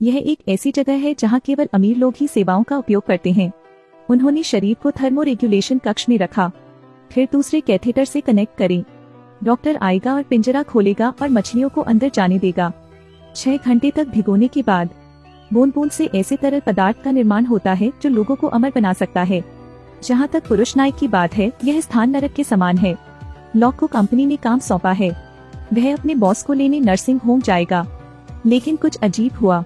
यह एक ऐसी जगह है जहां केवल अमीर लोग ही सेवाओं का उपयोग करते हैं। उन्होंने शरीर को थर्मो रेगुलेशन कक्ष में रखा, फिर दूसरे कैथेटर से कनेक्ट करें। डॉक्टर आएगा और पिंजरा खोलेगा और मछलियों को अंदर जाने देगा। 6 घंटे तक भिगोने के बाद बूंद बूंद से ऐसे तरल पदार्थ का निर्माण होता है जो लोगों को अमर बना सकता है। जहां तक पुरुष नायक की बात है, यह स्थान नरक के समान है। लॉक को कंपनी ने काम सौंपा है। वह अपने बॉस को लेने नर्सिंग होम जाएगा, लेकिन कुछ अजीब हुआ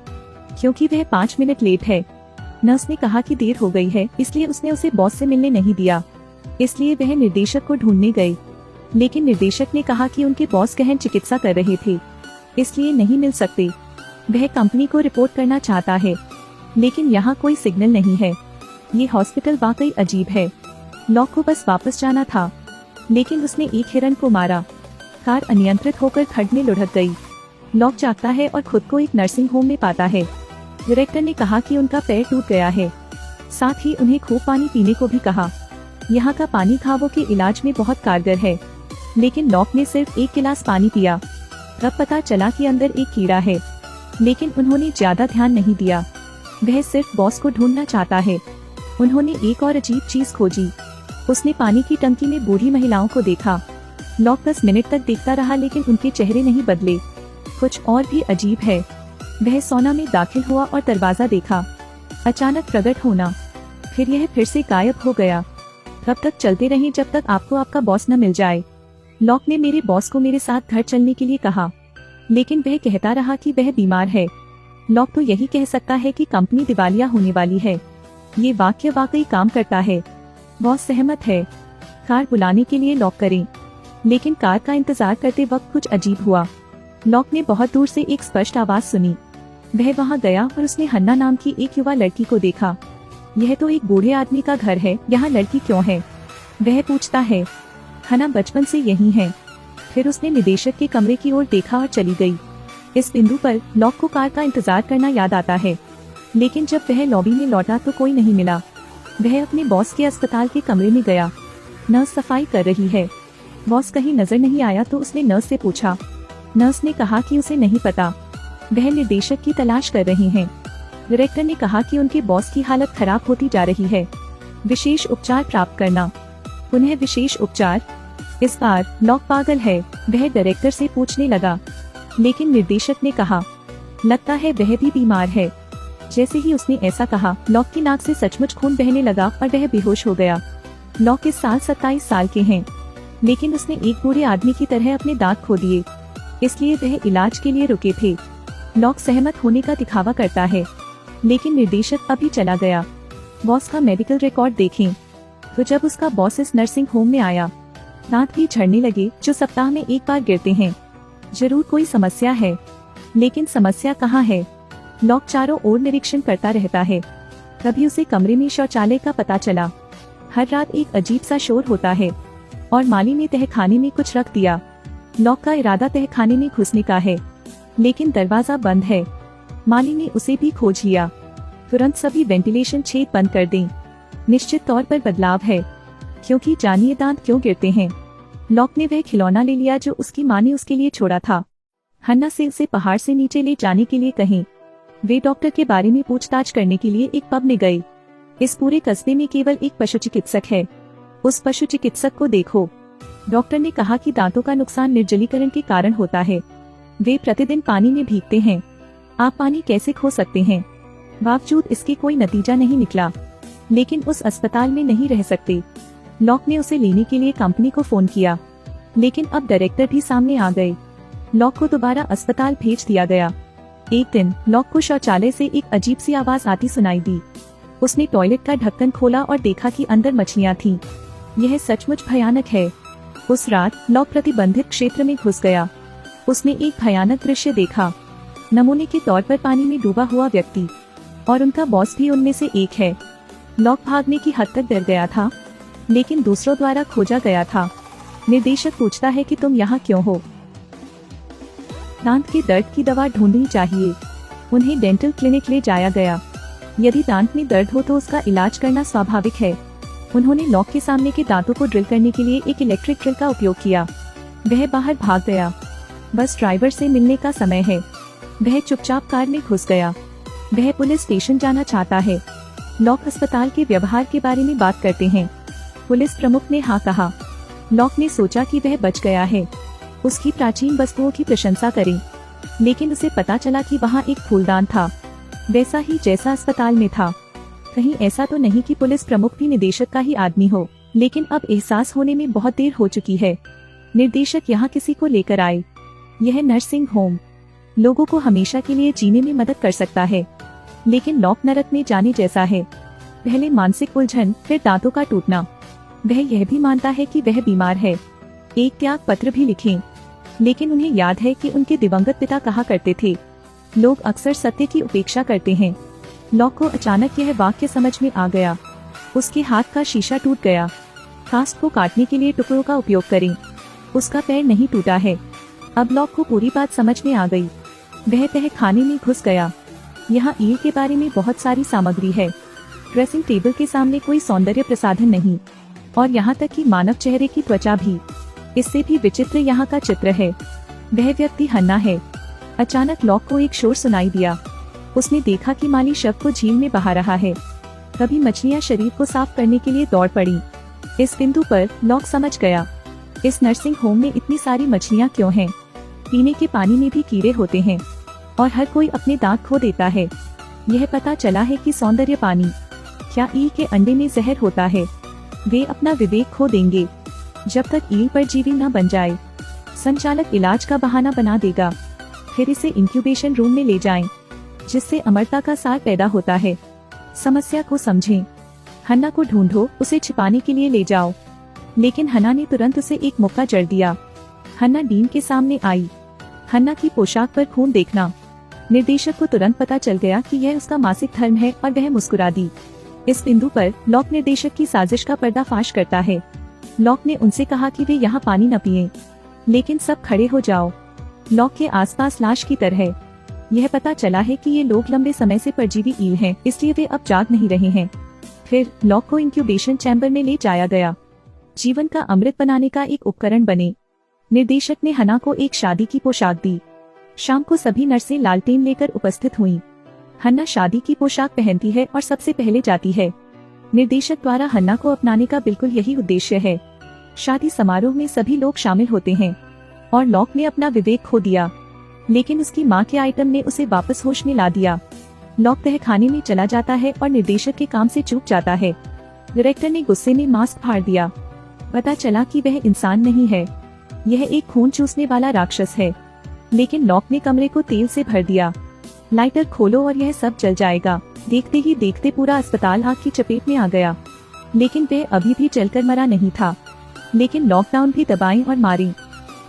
क्योंकि वह 5 मिनट लेट है। नर्स ने कहा कि देर हो गई है, इसलिए उसने उसे बॉस से मिलने नहीं दिया। इसलिए वह निर्देशक को ढूंढने गई, लेकिन निर्देशक ने कहा कि उनके बॉस गहन चिकित्सा कर रहे थे, इसलिए नहीं मिल सकते। वह कंपनी को रिपोर्ट करना चाहता है, लेकिन यहाँ कोई सिग्नल नहीं है। ये हॉस्पिटल वाकई अजीब है। लॉक को बस वापस जाना था, लेकिन उसने एक हिरन को मारा। कार अनियंत्रित होकर खड्ड में लुढ़क गई। लॉक जागता है और खुद को एक नर्सिंग होम में पाता है। डायरेक्टर ने कहा कि उनका पैर टूट गया है, साथ ही उन्हें खूब पानी पीने को भी कहा। यहाँ का पानी घावों के इलाज में बहुत कारगर है, लेकिन लॉक ने सिर्फ 1 गिलास पानी पिया। तब पता चला कि अंदर एक कीड़ा है, लेकिन उन्होंने ज्यादा ध्यान नहीं दिया। वह सिर्फ बॉस को ढूंढना चाहता है। उन्होंने एक और अजीब चीज खोजी। उसने पानी की टंकी में बूढ़ी महिलाओं को देखा। लॉक 10 मिनट तक देखता रहा, लेकिन उनके चेहरे नहीं बदले। कुछ और भी अजीब है। वह सोना में दाखिल हुआ और दरवाजा देखा। अचानक प्रकट होना, फिर यह फिर से गायब हो गया। तब तक चलते रहे जब तक आपको आपका बॉस न मिल जाए। लॉक ने मेरे बॉस को मेरे साथ घर चलने के लिए कहा, लेकिन वह कहता रहा कि वह बीमार है। लॉक तो यही कह सकता है कि कंपनी दिवालिया होने वाली है। ये वाक्य वाकई काम करता है। बॉस सहमत है। कार बुलाने के लिए लॉक करें, लेकिन कार का इंतजार करते वक्त कुछ अजीब हुआ। लॉक ने बहुत दूर से एक स्पष्ट आवाज सुनी। वह वहां गया और उसने हन्ना नाम की एक युवा लड़की को देखा। यह तो एक बूढ़े आदमी का घर है, यहाँ लड़की क्यों है? वह पूछता है। हन्ना बचपन से यही है। फिर उसने निदेशक के कमरे की ओर देखा और चली गई। इस बिंदु पर लॉक को कार का इंतजार करना याद आता है, लेकिन जब वह लॉबी में लौटा तो कोई नहीं मिला। वह अपने बॉस के अस्पताल के कमरे में गया। नर्स सफाई कर रही है। बॉस कहीं नजर नहीं आया तो उसने नर्स से पूछा। नर्स ने कहा कि उसे नहीं पता, वह निर्देशक की तलाश कर रहे हैं। डायरेक्टर ने कहा कि उनके बॉस की हालत खराब होती जा रही है। विशेष उपचार प्राप्त करना। पुनः विशेष उपचार। इस बार लॉक पागल है। वह डायरेक्टर से पूछने लगा, लेकिन निर्देशक ने कहा, लगता है वह भी बीमार है। जैसे ही उसने ऐसा कहा, लॉक की नाक से सचमुच खून बहने लगा और वह बेहोश हो गया। लॉक इस साल 27 साल के हैं, लेकिन उसने एक बूढ़े आदमी की तरह अपने दांत खो दिए, इसलिए वह इलाज के लिए रुके थे। लॉक सहमत होने का दिखावा करता है, लेकिन निर्देशक अभी चला गया। बॉस का मेडिकल रिकॉर्ड देखें। तो जब उसका बॉस इस नर्सिंग होम में आया, दांत भी झड़ने लगे जो सप्ताह में एक बार गिरते हैं। जरूर कोई समस्या है, लेकिन समस्या कहाँ है? लॉक चारों ओर निरीक्षण करता रहता है। तभी उसे कमरे में शौचालय का पता चला। हर रात एक अजीब सा शोर होता है और माली ने तहखाने में कुछ रख दिया। लॉक का इरादा तहखाने में घुसने का है, लेकिन दरवाजा बंद है। माली ने उसे भी खोज लिया। तुरंत सभी वेंटिलेशन छेद बंद कर दें। निश्चित तौर पर बदलाव है, क्योंकि जानिए दांत क्यों गिरते हैं। लॉक ने वह खिलौना ले लिया जो उसकी माँ ने उसके लिए छोड़ा था। हन्ना से उसे पहाड़ से नीचे ले जाने के लिए कहें। वे डॉक्टर के बारे में पूछताछ करने के लिए एक पब में गए। इस पूरे कस्बे में केवल एक पशु चिकित्सक है। उस पशु चिकित्सक को देखो। डॉक्टर ने कहा कि दांतों का नुकसान निर्जलीकरण के कारण होता है। वे प्रतिदिन पानी में भीगते हैं। आप पानी कैसे खो सकते हैं? बावजूद इसके कोई नतीजा नहीं निकला, लेकिन उस अस्पताल में नहीं रह सकते। लॉक ने उसे लेने के लिए कंपनी को फोन किया, लेकिन अब डायरेक्टर भी सामने आ गए। लॉक को दोबारा अस्पताल भेज दिया गया। एक दिन लॉक को शौचालय से एक अजीब सी आवाज आती सुनाई दी। उसने टॉयलेट का ढक्कन खोला और देखा कि अंदर मछलियाँ थीं। यह सचमुच भयानक है। उस रात लॉक प्रतिबंधित क्षेत्र में घुस गया। उसने एक भयानक दृश्य देखा। नमूने के तौर पर पानी में डूबा हुआ व्यक्ति, और उनका बॉस भी उनमें से एक है। लॉक भागने की हद तक डर गया था, लेकिन दूसरों द्वारा खोजा गया था। निर्देशक पूछता है कि तुम यहाँ क्यों हो? दांत के दर्द की दवा ढूंढनी चाहिए। उन्हें डेंटल क्लिनिक ले जाया गया। यदि दांत में दर्द हो तो उसका इलाज करना स्वाभाविक है। उन्होंने लॉक के सामने के दांतों को ड्रिल करने के लिए एक इलेक्ट्रिक ड्रिल का उपयोग किया। वह बाहर भाग गया। बस ड्राइवर से मिलने का समय है। वह चुपचाप कार में घुस गया। वह पुलिस स्टेशन जाना चाहता है। लॉक अस्पताल के व्यवहार के बारे में बात करते हैं। पुलिस प्रमुख ने हाँ कहा। लॉक ने सोचा कि वह बच गया है, उसकी प्राचीन वस्तुओं की प्रशंसा करें, लेकिन उसे पता चला कि वहाँ एक फूलदान था, वैसा ही जैसा अस्पताल में था। कहीं ऐसा तो नहीं कि पुलिस प्रमुख भी निदेशक का ही आदमी हो, लेकिन अब एहसास होने में बहुत देर हो चुकी है। निर्देशक यहाँ किसी को लेकर आए। यह नर्सिंग होम लोगों को हमेशा के लिए जीने में मदद कर सकता है, लेकिन लॉक नरक में जाने जैसा है। पहले मानसिक उलझन, फिर दांतों का टूटना। वह यह भी मानता है कि वह बीमार है। एक त्याग पत्र भी लिखें, लेकिन उन्हें याद है कि उनके दिवंगत पिता कहा करते थे, लोग अक्सर सत्य की उपेक्षा करते हैं। लॉक को अचानक यह वाक्य समझ में आ गया। उसके हाथ का शीशा टूट गया। कास्ट को काटने के लिए टुकड़ों का उपयोग करें। उसका पैर नहीं टूटा है। अब लॉक को पूरी बात समझ में आ गई। वह तह खाने में घुस गया। यहाँ ईल के बारे में बहुत सारी सामग्री है। ड्रेसिंग टेबल के सामने कोई सौंदर्य प्रसाधन नहीं, और यहाँ तक कि मानव चेहरे की त्वचा भी। इससे भी विचित्र यहाँ का चित्र है। वह व्यक्ति हन्ना है। अचानक लॉक को एक शोर सुनाई दिया। उसने देखा कि माली शव को झील में बहा रहा है। तभी मछलियाँ शरीर को साफ करने के लिए दौड़ पड़ी। इस बिंदु पर लॉक समझ गया, इस नर्सिंग होम में इतनी सारी मछलियाँ क्यों हैं? पीने के पानी में भी कीड़े होते हैं, और हर कोई अपने दांत खो देता है। यह पता चला है कि सौंदर्य पानी, क्या ईल के अंडे में जहर होता है? वे अपना विवेक खो देंगे जब तक ईल परजीवी न बन जाए। संचालक इलाज का बहाना बना देगा, फिर इसे इंक्यूबेशन रूम में ले जाएं, जिससे अमरता का सार पैदा होता है। समस्या को समझें। हन्ना को ढूंढो, उसे छिपाने के लिए ले जाओ। लेकिन हन्ना ने तुरंत उसे एक मौका जड़ दिया। हन्ना डीन के सामने आई। हन्ना की पोशाक पर खून देखना। निर्देशक को तुरंत पता चल गया कि यह उसका मासिक धर्म है, और वह मुस्कुरा दी। इस बिंदु पर लॉक निर्देशक की साजिश का पर्दाफाश करता है। लॉक ने उनसे कहा कि वे यहाँ पानी न पिएं, लेकिन सब खड़े हो जाओ। लॉक के आसपास लाश की तरह। यह पता चला है कि ये लोग लंबे समय से परजीवी ईल हैं, इसलिए वे अब जाग नहीं रहे हैं। फिर लॉक को इंक्यूबेशन चैम्बर में ले जाया गया, जीवन का अमृत बनाने का एक उपकरण बने। निर्देशक ने हन्ना को एक शादी की पोशाक दी। शाम को सभी नर्सें लालटेन लेकर उपस्थित हुईं। हन्ना शादी की पोशाक पहनती है और सबसे पहले जाती है। निर्देशक द्वारा हन्ना को अपनाने का बिल्कुल यही उद्देश्य है। शादी समारोह में सभी लोग शामिल होते हैं, और लॉक ने अपना विवेक खो दिया, लेकिन उसकी माँ के आइटम ने उसे वापस होश में ला दिया। लॉक तह खाने में चला जाता है और निर्देशक के काम से चूक जाता है। डायरेक्टर ने गुस्से में मास्क फाड़ दिया। पता चला कि वह इंसान नहीं है, यह एक खून चूसने वाला राक्षस है। लेकिन लॉक ने कमरे को तेल से भर दिया। लाइटर खोलो और यह सब जल जाएगा। देखते ही देखते पूरा अस्पताल आग की चपेट में आ गया। लेकिन वह अभी भी जलकर मरा नहीं था। लेकिन लॉकडाउन भी दबाई और मारी।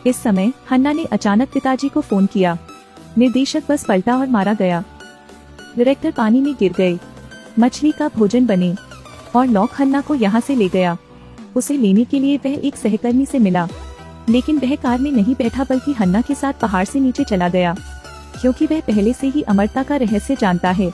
इस समय हन्ना ने अचानक पिताजी को फोन किया। निर्देशक बस पलटा और मारा गया। डायरेक्टर पानी में गिर गए। मछली का भोजन बने, और लॉक हन्ना को यहाँ से ले गया। उसे लेने के लिए वह एक सहकर्मी से मिला, लेकिन वह कार में नहीं बैठा बल्कि हन्ना के साथ पहाड़ से नीचे चला गया, क्योंकि वह पहले से ही अमरता का रहस्य जानता है।